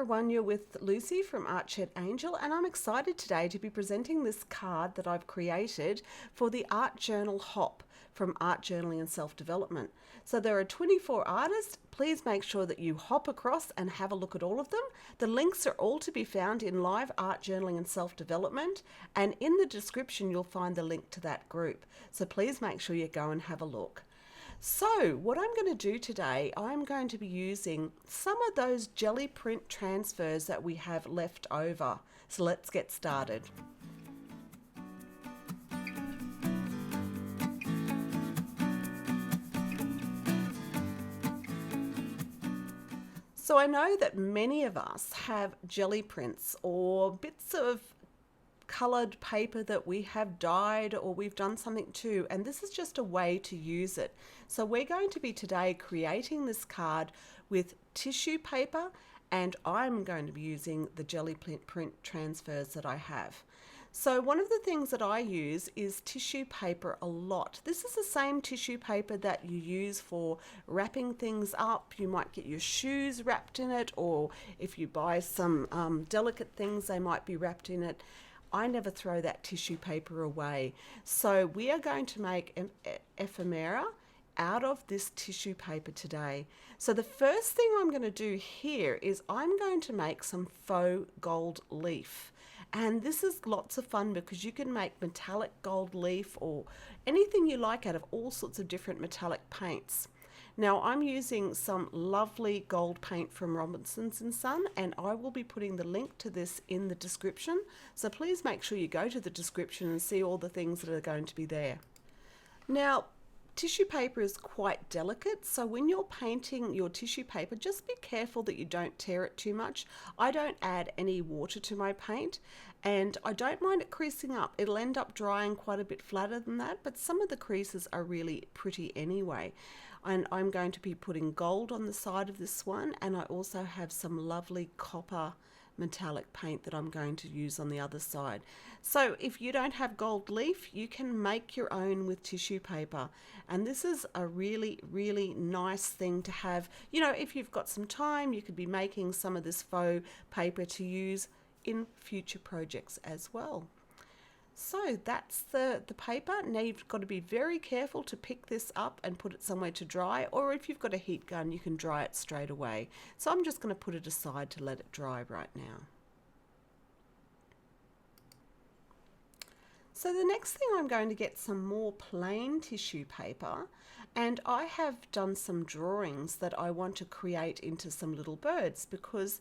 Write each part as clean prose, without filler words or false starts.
everyone, you're with Lucy from Art Shed Angel, and I'm excited today to be presenting this card that I've created for the Art Journal Hop from Art Journaling and Self-Development. So there are 24 artists. Please make sure that you hop across and have a look at all of them. The links are all to be found in Live Art Journaling and Self-Development, and in the description you'll find the link to that group. So please make sure you go and have a look. So what I'm going to do today, I'm going to be using some of those jelly print transfers that we have left over. So let's get started. So I know that many of us have jelly prints or bits of coloured paper that we have dyed or we've done something to, and this is just a way to use it. So we're going to be today creating this card with tissue paper, and I'm going to be using the jelly print transfers that I have. So one of the things that I use is tissue paper a lot. This is the same tissue paper that you use for wrapping things up. You might get your shoes wrapped in it, or if you buy some delicate things, they might be wrapped in it. I never throw that tissue paper away. So we are going to make an ephemera out of this tissue paper today. So the first thing I'm going to do here is I'm going to make some faux gold leaf. And this is lots of fun because you can make metallic gold leaf or anything you like out of all sorts of different metallic paints. Now I'm using some lovely gold paint from Robinsons & Son, and I will be putting the link to this in the description. So please make sure you go to the description and see all the things that are going to be there. Now, tissue paper is quite delicate, so when you're painting your tissue paper, just be careful that you don't tear it too much. I don't add any water to my paint, and I don't mind it creasing up. It'll end up drying quite a bit flatter than that, but some of the creases are really pretty anyway. And I'm going to be putting gold on the side of this one, and I also have some lovely copper metallic paint that I'm going to use on the other side. So if you don't have gold leaf, you can make your own with tissue paper, and this is a really nice thing to have. You know, if you've got some time, you could be making some of this faux paper to use in future projects as well. So that's the paper. Now you've got to be very careful to pick this up and put it somewhere to dry, or if you've got a heat gun you can dry it straight away. So I'm just going to put it aside to let it dry right now. So the next thing, I'm going to get some more plain tissue paper, and I have done some drawings that I want to create into some little birds because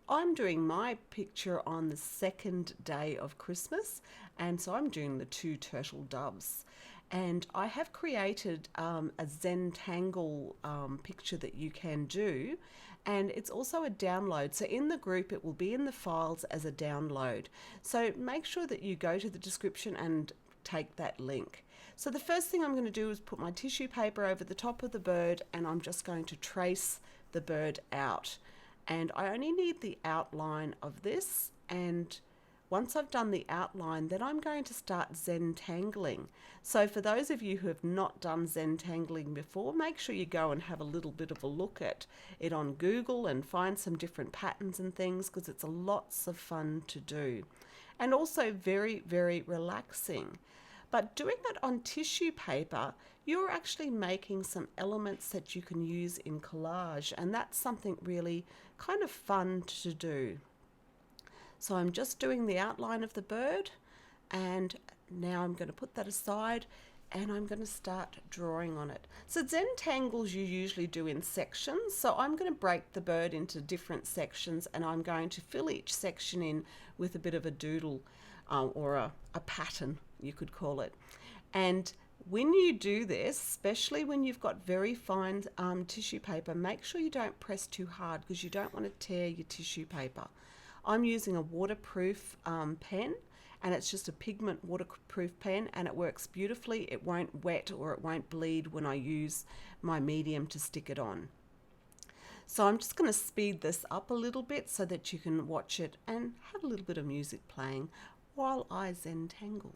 I'm doing my picture on the second day of Christmas, and so I'm doing the two turtle doves. And I have created a Zentangle picture that you can do, and it's also a download. So in the group it will be in the files as a download. So make sure that you go to the description and take that link. So the first thing I'm going to do is put my tissue paper over the top of the bird, and I'm just going to trace the bird out. And I only need the outline of this, and once I've done the outline, then I'm going to start Zentangling. So for those of you who have not done Zentangling before, make sure you go and have a little bit of a look at it on Google and find some different patterns and things, because it's lots of fun to do. And also very relaxing. But doing it on tissue paper, you're actually making some elements that you can use in collage, and that's something really kind of fun to do. So I'm just doing the outline of the bird, and now I'm going to put that aside and I'm going to start drawing on it. So Zentangles you usually do in sections, so I'm going to break the bird into different sections, and I'm going to fill each section in with a bit of a doodle or a pattern, you could call it. And when you do this, especially when you've got very fine tissue paper, make sure you don't press too hard because you don't want to tear your tissue paper. I'm using a waterproof pen, and it's just a pigment waterproof pen, and it works beautifully. It won't wet or it won't bleed when I use my medium to stick it on. So I'm just going to speed this up a little bit so that you can watch it and have a little bit of music playing while I Zentangle.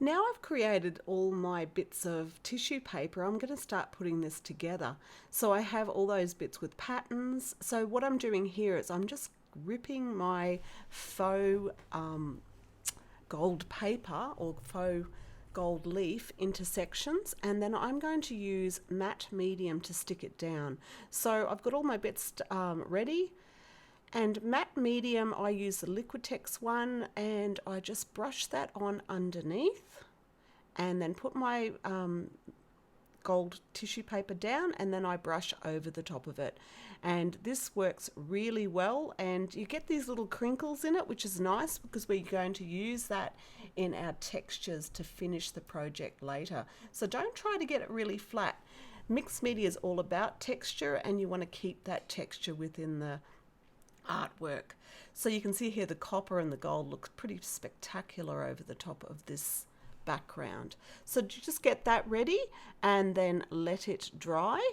Now I've created all my bits of tissue paper, I'm going to start putting this together. So I have all those bits with patterns. So what I'm doing here is I'm just ripping my faux gold paper or faux gold leaf into sections, and then I'm going to use matte medium to stick it down. So I've got all my bits ready. And matte medium, I use the Liquitex one, and I just brush that on underneath and then put my gold tissue paper down, and then I brush over the top of it. And this works really well, and you get these little crinkles in it, which is nice because we're going to use that in our textures to finish the project later. So don't try to get it really flat. Mixed media is all about texture, and you want to keep that texture within the artwork. So you can see here the copper and the gold looks pretty spectacular over the top of this background. So just get that ready and then let it dry.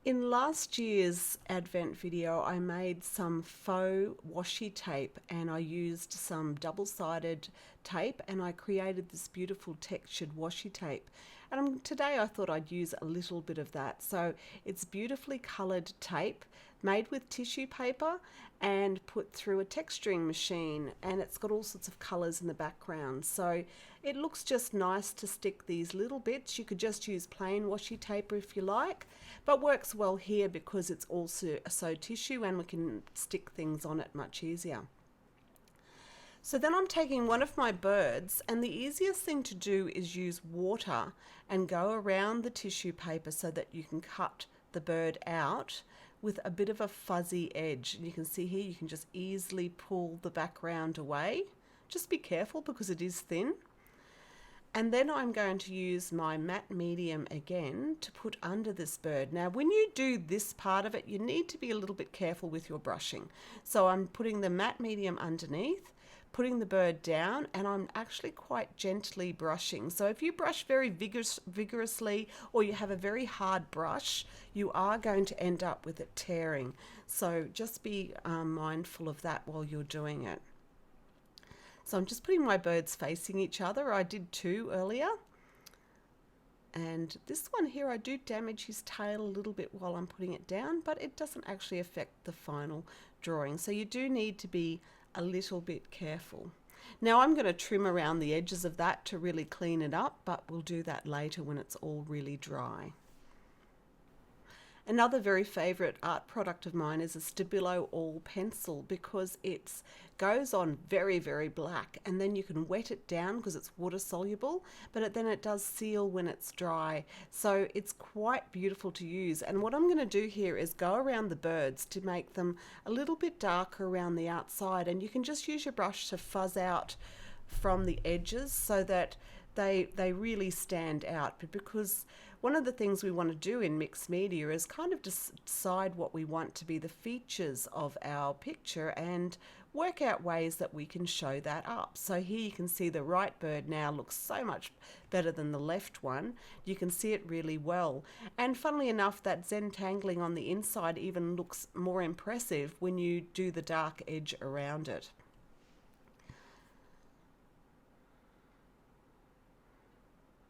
In last year's Advent video, I made some faux washi tape, and I used some double-sided tape, and I created this beautiful textured washi tape. And today I thought I'd use a little bit of that. So it's beautifully coloured tape made with tissue paper and put through a texturing machine, and it's got all sorts of colours in the background. So it looks just nice to stick these little bits. You could just use plain washi tape if you like, but works well here because it's also so tissue and we can stick things on it much easier. So then I'm taking one of my birds, and the easiest thing to do is use water and go around the tissue paper so that you can cut the bird out with a bit of a fuzzy edge. And you can see here you can just easily pull the background away. Just be careful because it is thin. And then I'm going to use my matte medium again to put under this bird. Now when you do this part of it, you need to be a little bit careful with your brushing. So I'm putting the matte medium underneath, putting the bird down, and I'm actually quite gently brushing. So if you brush very vigorously or you have a very hard brush, you are going to end up with it tearing. So just be mindful of that while you're doing it. So I'm just putting my birds facing each other. I did two earlier. And this one here, I do damage his tail a little bit while I'm putting it down, but it doesn't actually affect the final drawing. So you do need to be a little bit careful. Now I'm going to trim around the edges of that to really clean it up, but we'll do that later when it's all really dry. Another very favourite art product of mine is a Stabillo ALL pencil because it goes on very, very black, and then you can wet it down because it's water soluble, but then it does seal when it's dry. So it's quite beautiful to use. And what I'm going to do here is go around the birds to make them a little bit darker around the outside, and you can just use your brush to fuzz out from the edges so that they really stand out. But because one of the things we want to do in mixed media is kind of decide what we want to be the features of our picture and work out ways that we can show that up. So here you can see the right bird now looks so much better than the left one. You can see it really well. And funnily enough, that Zentangling on the inside even looks more impressive when you do the dark edge around it.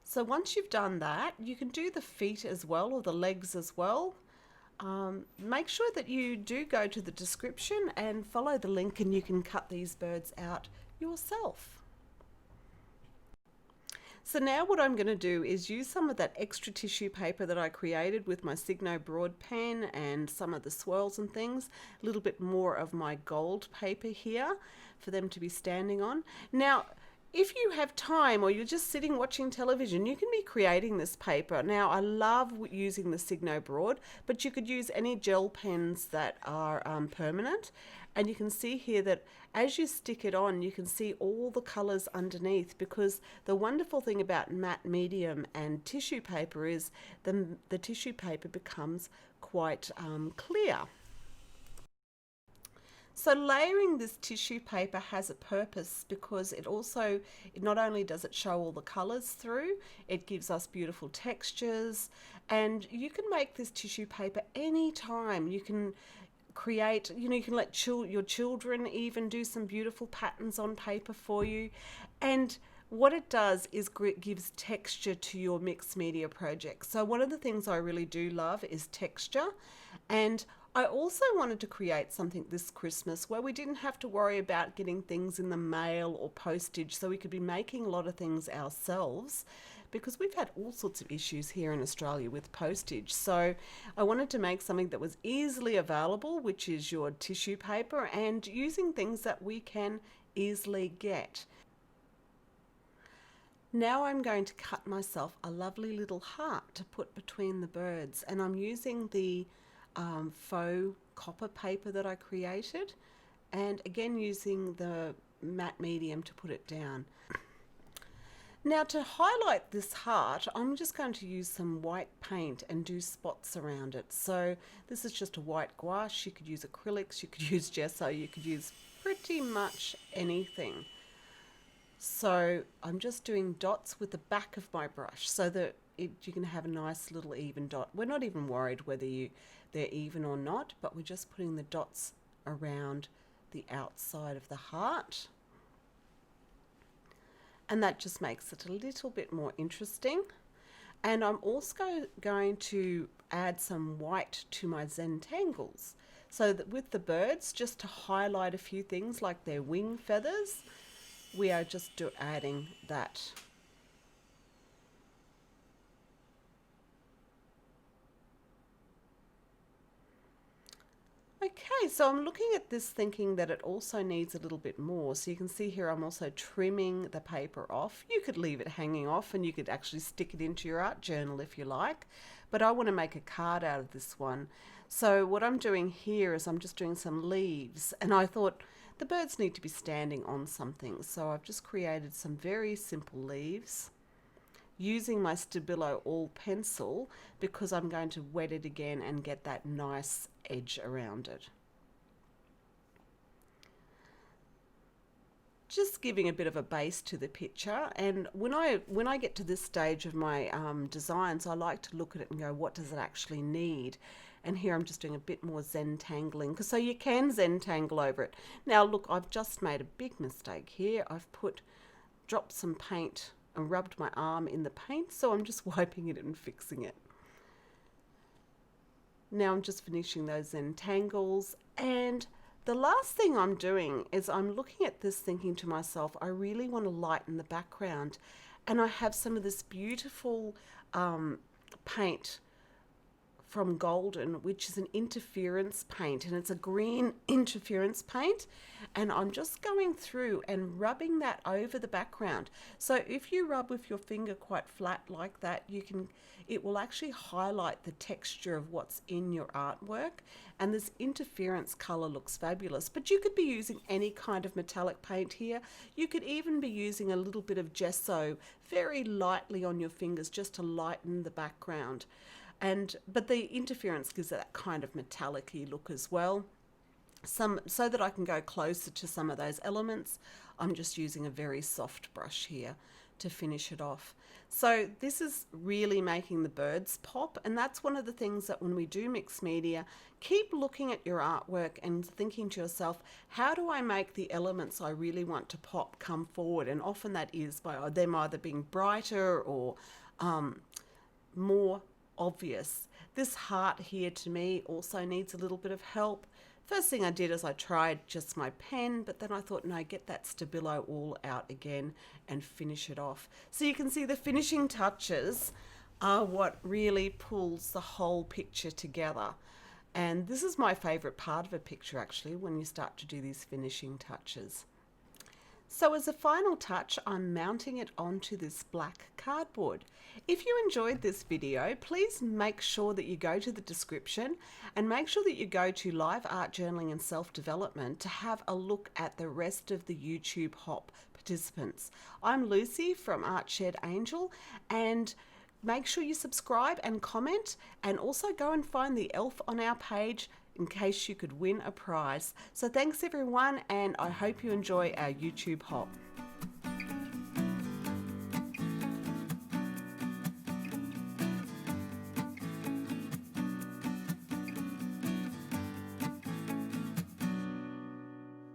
So once you've done that, you can do the feet as well, or the legs as well. Make sure that you do go to the description and follow the link, and you can cut these birds out yourself. So now what I'm going to do is use some of that extra tissue paper that I created with my Signo Broad pen and some of the swirls and things, a little bit more of my gold paper here for them to be standing on. Now, if you have time or you're just sitting watching television, you can be creating this paper. Now, I love using the Signo Broad, but you could use any gel pens that are permanent. And you can see here that as you stick it on, you can see all the colors underneath, because the wonderful thing about matte medium and tissue paper is the tissue paper becomes quite clear. So layering this tissue paper has a purpose because it not only does it show all the colors through, it gives us beautiful textures, and you can make this tissue paper anytime. You can create, you can let your children even do some beautiful patterns on paper for you. And what it does is gives texture to your mixed media project. So one of the things I really do love is texture. And I also wanted to create something this Christmas where we didn't have to worry about getting things in the mail or postage, so we could be making a lot of things ourselves, because we've had all sorts of issues here in Australia with postage. So I wanted to make something that was easily available, which is your tissue paper, and using things that we can easily get. Now I'm going to cut myself a lovely little heart to put between the birds, and I'm using the faux copper paper that I created, and again using the matte medium to put it down. Now to highlight this heart, I'm just going to use some white paint and do spots around it. So this is just a white gouache. You could use acrylics, you could use gesso, you could use pretty much anything. So I'm just doing dots with the back of my brush so that you can have a nice little even dot. We're not even worried whether they're even or not, but we're just putting the dots around the outside of the heart. And that just makes it a little bit more interesting. And I'm also going to add some white to my Zentangles, so that with the birds, just to highlight a few things like their wing feathers, we are just adding that. Okay, so I'm looking at this thinking that it also needs a little bit more. So you can see here I'm also trimming the paper off. You could leave it hanging off and you could actually stick it into your art journal if you like. But I want to make a card out of this one. So what I'm doing here is I'm just doing some leaves, and I thought the birds need to be standing on something. So I've just created some very simple leaves using my Stabillo ALL pencil, because I'm going to wet it again and get that nice edge around it. Just giving a bit of a base to the picture, and when I get to this stage of my designs, I like to look at it and go, what does it actually need? And here I'm just doing a bit more Zentangling, because so you can Zentangle over it. Now look, I've just made a big mistake here. I've dropped some paint and rubbed my arm in the paint, so I'm just wiping it and fixing it. Now I'm just finishing those Zentangles, and the last thing I'm doing is I'm looking at this thinking to myself, I really want to lighten the background, and I have some of this beautiful paint from Golden, which is an interference paint, and it's a green interference paint, and I'm just going through and rubbing that over the background. So if you rub with your finger quite flat like that, it will actually highlight the texture of what's in your artwork, and this interference color looks fabulous. But you could be using any kind of metallic paint here. You could even be using a little bit of gesso very lightly on your fingers just to lighten the background. But the interference gives it that kind of metallic-y look as well. So that I can go closer to some of those elements, I'm just using a very soft brush here to finish it off. So this is really making the birds pop, and that's one of the things that when we do mixed media, keep looking at your artwork and thinking to yourself, how do I make the elements I really want to pop come forward? And often that is by them either being brighter or more obvious. This heart here to me also needs a little bit of help. First thing I did is I tried just my pen, but then I thought, no, get that Stabillo ALL out again and finish it off. So you can see the finishing touches are what really pulls the whole picture together. And this is my favorite part of a picture, actually, when you start to do these finishing touches. So as a final touch, I'm mounting it onto this black cardboard. If you enjoyed this video, please make sure that you go to the description and make sure that you go to Live Art Journaling and Self-Development to have a look at the rest of the YouTube Hop participants. I'm Lucy from Artshed Angel, and make sure you subscribe and comment, and also go and find the elf on our page in case you could win a prize. So thanks everyone, and I hope you enjoy our YouTube Hop.